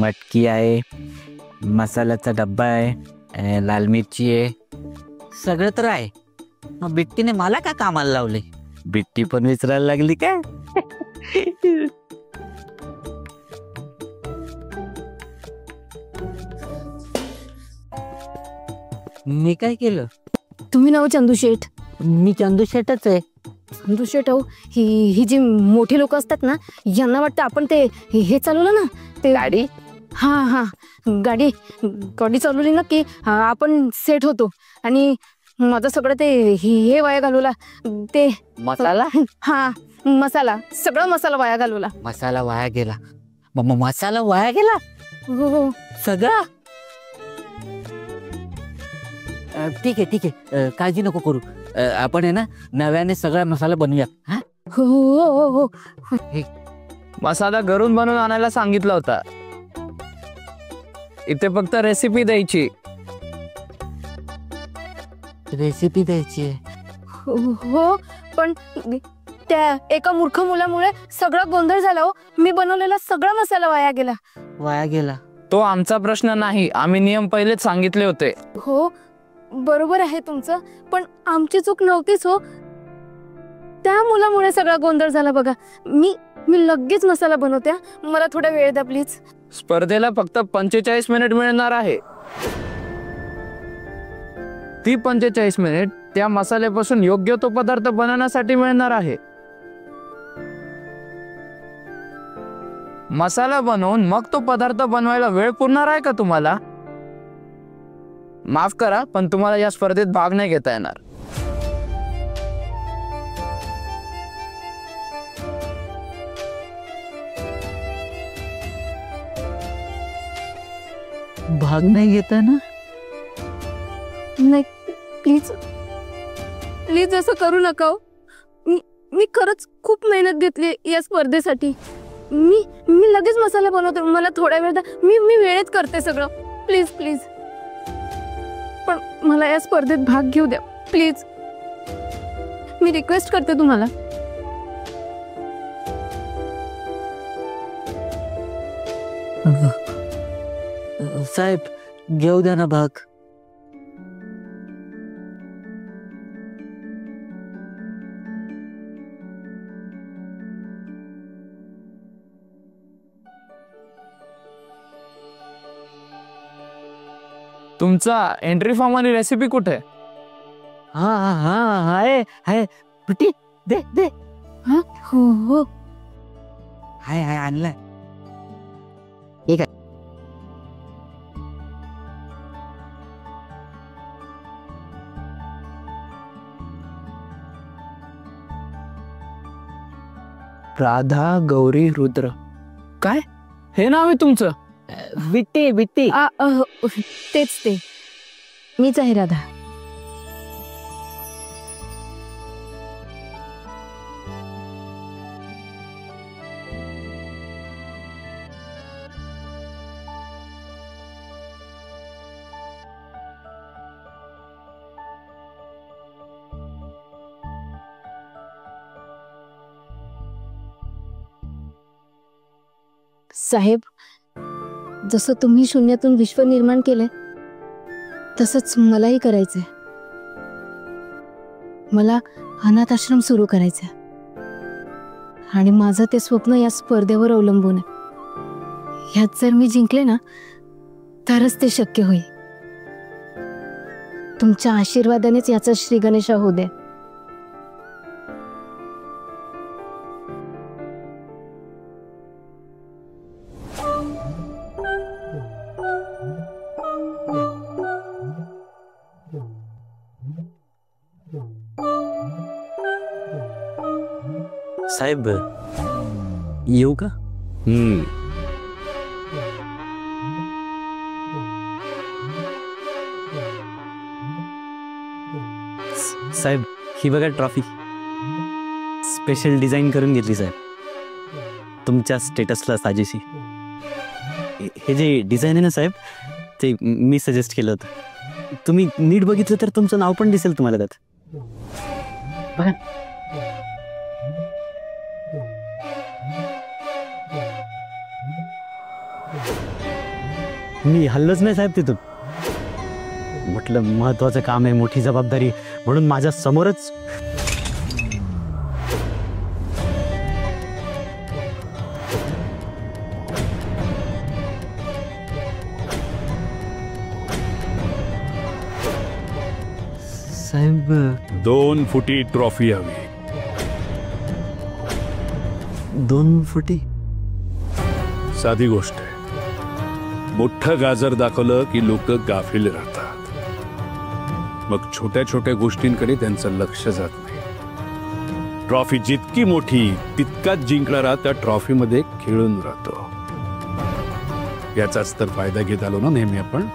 मटकी आहे, मसाल्याचा डब्बा आहे, लाल मिरची आहे, सगळं तर आहे. मग बिट्टीने मला का कामाला लावले? बिट्टी पण विचारायला लागली काय? मी काय केलं? तुम्ही नाव चंदू शेठ. मी चंदू शेठच आहे. चंदू शेठ हो, ही जी मोठे लोक असतात ना, यांना वाटतं आपण ते हे चालवलं ना, ते गाडी. हा गाडी चालवली ना की आपण सेट होतो. आणि माझं सगळं ते हे वाया घालवला. ते मसाला. हा मसाला, सगळा मसाला वाया घालवला. मसाला वाया गेला. मसाला वाया गेला. हो सगळा. ठीक आहे, काळजी नको करू. आपण आहे ना नव्याने सगळा मसाला बनवूया. हो. मसाला घरून बनवून आणायला सांगितला होता. इथे फक्त रेसिपी द्यायची. रेसिपी द्यायची आहे. हो, पण त्या एका मूर्ख मुलामुळे सगळा गोंधळ झाला हो. मी बनवलेला सगळा मसाला वाया गेला. तो आमचा प्रश्न नाही, आम्ही नियम पहिलेच सांगितले होते. हो बरोबर आहे तुमचं, पण आमची चूक नव्हतीच हो. त्या मुलामुळे सगळा गोंधळ झाला बघा. मी लगेच मसाला बनवते. मला थोडा वेळ द्या प्लीज. स्पर्धेला फक्त 45 मिनिट मिळणार आहे. ती 45 मिनिट त्या मसाल्यापासून योग्य तो पदार्थ बनवण्यासाठी मिळणार आहे. मसाला बनवून मग तो पदार्थ बनवायला वेळ पुरणार आहे का तुम्हाला? माफ करा, पण तुम्हाला या स्पर्धेत भाग नाही घेता येणार. भाग नाही घेता ना? नाही प्लीज असं करू नका हो. मी खरंच खूप मेहनत घेतली या स्पर्धेसाठी. मी लगेच मसाला बनवते. मला थोडा वेळ द्या. मी वेळेत करते सगळं. प्लीज पण मला या स्पर्धेत भाग घेऊ द्या प्लीज. मी रिक्वेस्ट करते तुम्हाला. साहेब, घेऊ द्या ना भाग. तुमचा एंट्री फॉर्म आणि रेसिपी कुठे? हा आहे. बिट्टी दे. हो हाय आणलाय. ठीक आहे. राधा गौरी रुद्र. काय हे नाव आहे तुमचं? बिट्टी. तेच ते. मीच आहे राधा. साहेब, जसं तुम्ही शून्यातून विश्व निर्माण केलंय तसंच मलाही करायचंय. मला अनाथ आश्रम सुरू करायचंय आणि माझं ते स्वप्न या स्पर्धेवर अवलंबून आहे. ह्यात जर मी जिंकले ना तरच ते शक्य होईल. तुमच्या आशीर्वादानेच याचा श्री गणेशा होऊ दे. साहेब येऊ का? साहेब ही बघा ट्रॉफी, स्पेशल डिझाईन करून घेतली साहेब तुमच्या स्टेटसला साजेशी. हे जे डिझाईन आहे ना साहेब, ते मी सजेस्ट केलं होतं. तुम्ही नीट बघितलं तर तुमचं नाव पण दिसेल तुम्हाला त्यात. बघा. मी हल्लोच नाही साहेब तिथून. म्हटलं महत्वाचं काम आहे, मोठी जबाबदारी, म्हणून माझ्या समोरच साहेब 2 फुटी ट्रॉफी हवी. 2 फुटी? साधी गोष्ट आहे. मोठं गाजर दाखवलं की लोक गाफील राहतात. मग छोट्या छोट्या गोष्टींकडे त्यांचं लक्ष जात नाही. ट्रॉफी जितकी मोठी तितकाच जिंकणारा त्या ट्रॉफीमध्ये खेळून राहतो. याचाच तर फायदा घेत आलो ना नेहमी आपण.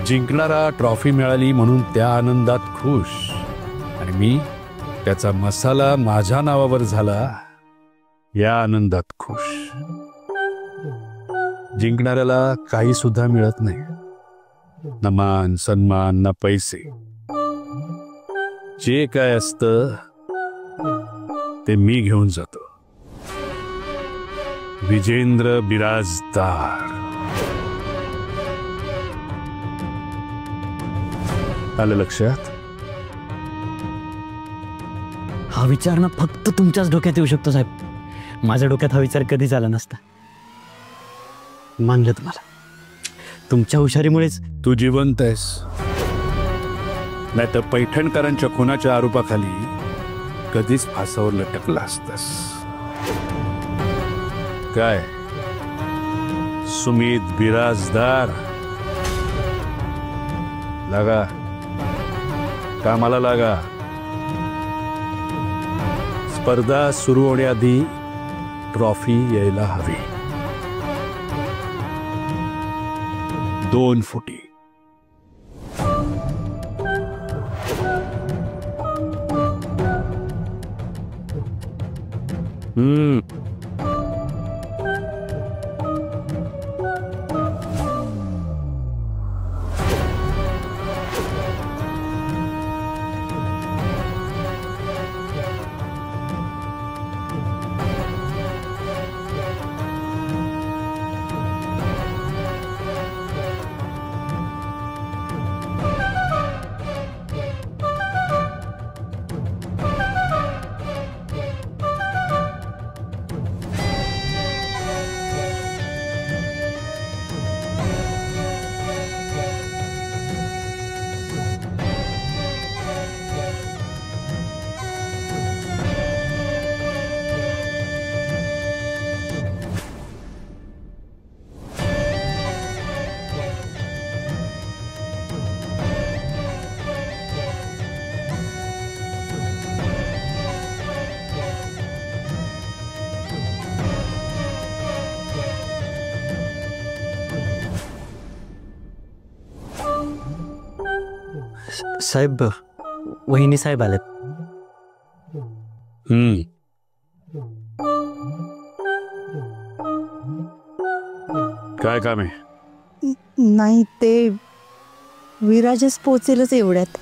जिंकणारा ट्रॉफी मिळाली म्हणून त्या आनंदात खुश, आणि मी त्याचा मसाला माझ्या नावावर झाला या आनंदात खुश. जिंकणाऱ्याला काही सुद्धा मिळत नाही, ना मान सन्मान ना पैसे. जे काय असतं ते मी घेऊन जातो. विजेंद्र बिराजदार. आलं लक्षात? हा विचार ना फक्त तुमच्याच डोक्यात येऊ शकतो साहेब. माझ्या डोक्यात हा विचार कधीच आला नसता. मानलं तुम्हाला. तुमच्या हुशारीमुळेच. तू जिवंत आहेस, नाही तर पैठणकरांच्या खुनाच्या आरोपाखाली कधीच फासावर लटकला असतास. काय सुमित बिराजदार, लागा कामाला लागा. स्पर्धा सुरू होण्याआधी ट्रॉफी यायला हवी. 2 फुटी. साहेब वहिनी साहेब आलेत. काय काम आहे? नाही, ते विराजच पोचेलच एवढ्यात.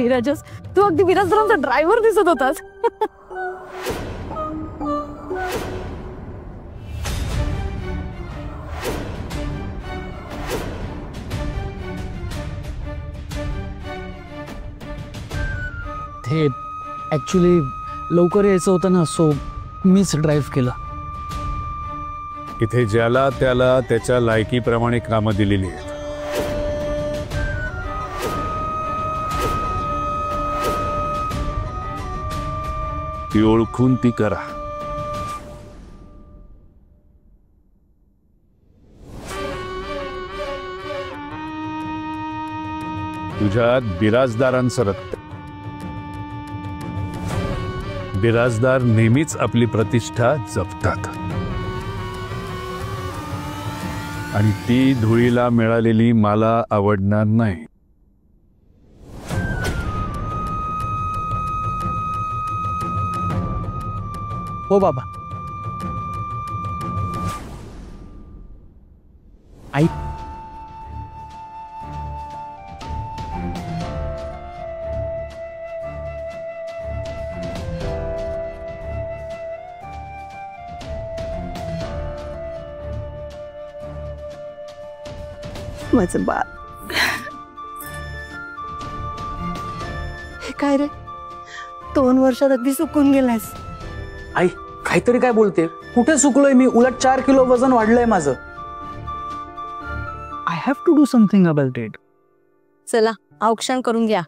विराजस, तू अगदी विराजदारांचा ड्रायव्हर दिसत होतास. ते ऍक्च्युली लवकर यायचं होतं ना, सो मीच ड्राईव्ह केलं. इथे ज्याला त्याला त्याच्या लायकीप्रमाणे कामं दिलेली आहेत. ती ओळखून ती करा. तुझ्यात बिराजदारांचं रक्त. बिराजदार नेहमीच आपली प्रतिष्ठा जपतात आणि ती धुळीला मिळालेली मला आवडणार नाही. हो बाबा. आई, माझं बाळ. हे काय रे, 2 वर्षात अगदी सुकून गेलास. आई काहीतरी काय बोलते? कुठे चुकलोय मी? उलट 4 किलो वजन वाढलंय माझं. I have to do something about it. चला औक्षण करून घ्या.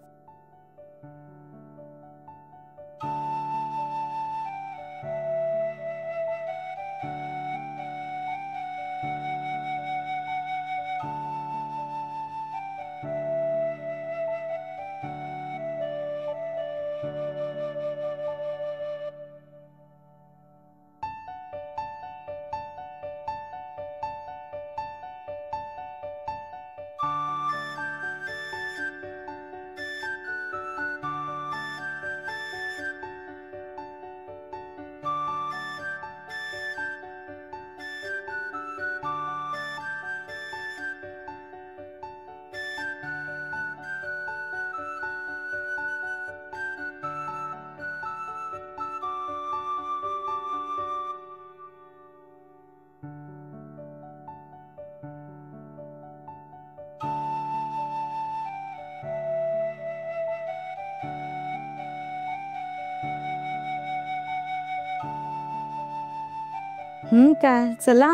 काय, चला.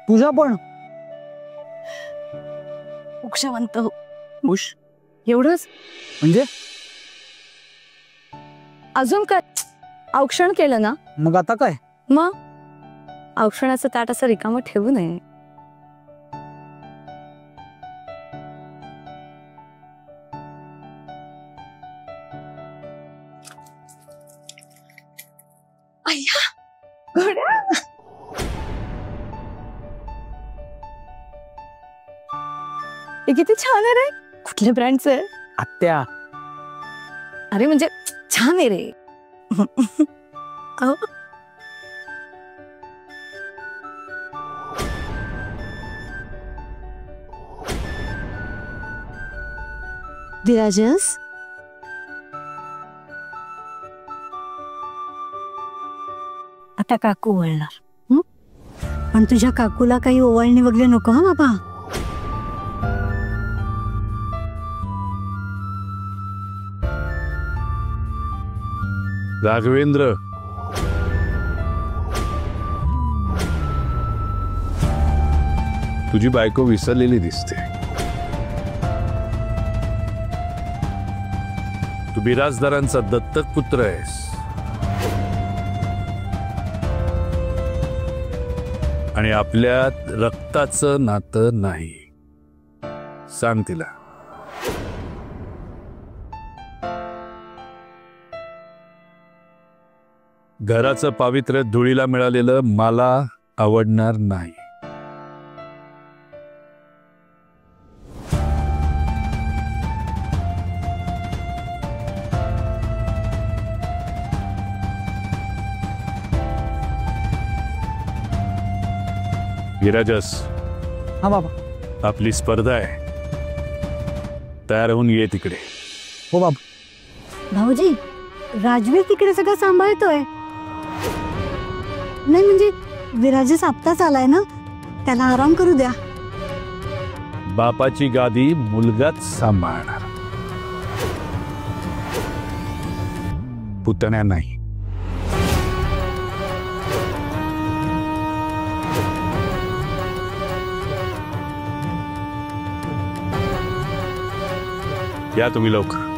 तुझा पण मोक्षवंत हो. खुश एवढंच म्हणजे? अजून काय? औक्षण केलं ना, मग आता काय? मग औक्षणाचं ताट असं रिकामं ठेवू नये. हे किती छान आहे रे. कुठल्या ब्रँडचं आहे? आत्या. अरे म्हणजे छान आहे रे. विराजस, आता काकू ओवाळणार. पण तुझ्या काकूला काही ओवाळणी वगैरे नको हा बाबा. राघवेंद्र, तुझी बायको विसरलेली दिसते. तू बिराजदारांचा दत्तक पुत्र आहेस आणि आपल्यात रक्ताचं नातं नाही. सांग तिला. घराचं पावित्र्य धुळीला मिळालेलं मला आवडणार नाही. विराजस, हा बाबा. आपली स्पर्धा आहे. तयार होऊन ये तिकडे. हो बाबा. भाऊजी, राजवीर तिकडे सगळं सांभाळतोय. नाही म्हणजे विराजस आत्ताच आलाय ना, त्याला आराम करू द्या. बापाची गादी मुलगाच सांभाळणार, पुतण्या नाही. या तुम्ही लवकर.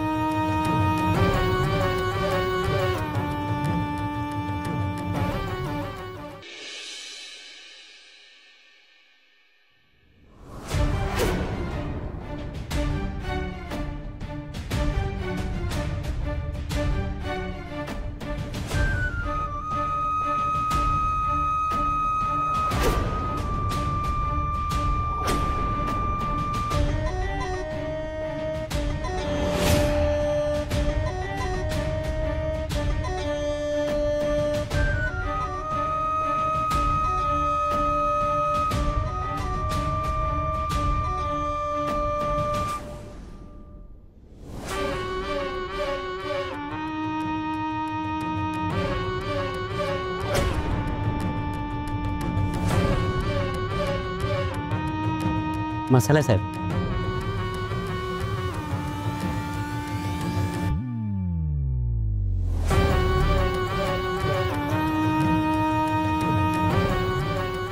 मसाला साहेब.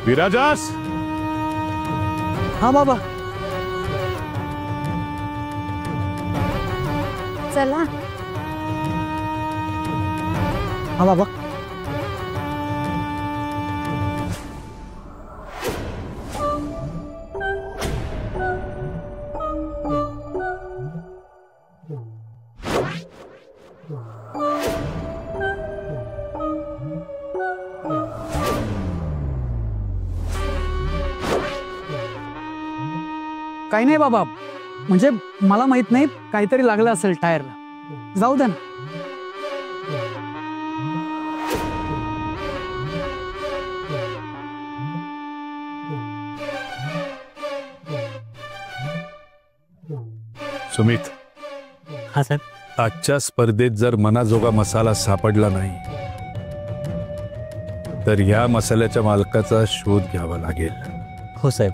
विराजास. हा बाबा. चला. हा बाबा. काही नाही बाबा, म्हणजे मला माहित नाही, काहीतरी लागलं असेल टायरला. जाऊ दे ना. सुमित, हा साहेब. आजच्या स्पर्धेत जर मनाजोगा मसाला सापडला नाही तर या मसाल्याच्या मालकाचा शोध घ्यावा लागेल. हो साहेब.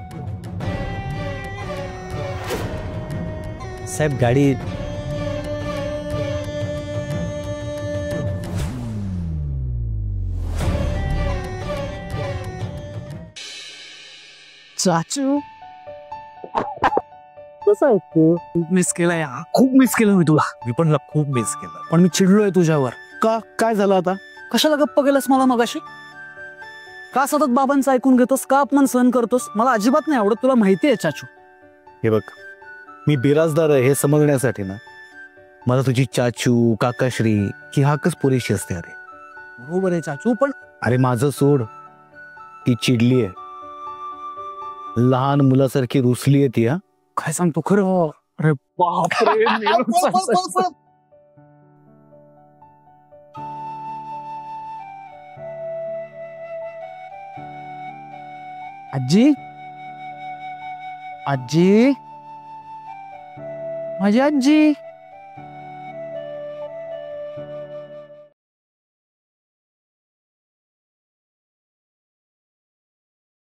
साहेब गाडी. चाचू कसं आहे तू? मिस केलंय, खूप मिस केलं मी तुला. मी पण खूप मिस केलं. पण मी चिडलोय तुझ्यावर. का? काय झालं आता? कशाला गप्प गेलास मला मगाशी? का सतत बाबांचं ऐकून घेतोस? का अपमान सहन करतोस? मला अजिबात नाही आवडत, तुला माहिती आहे चाचू. हे बघ, मी बिराजदार आहे हे समजण्यासाठी ना मला तुझी चाचू काकाश्री ही हाकच पुरेशी असते. अरे बरोबर आहे चाचू, पण अरे माझं सोड, ती चिडली आहे, लहान मुलासारखी रुसली आहे ती. हा काय सांगतो खरं? अरे बापरे. आजी, आजी, माझी आजी.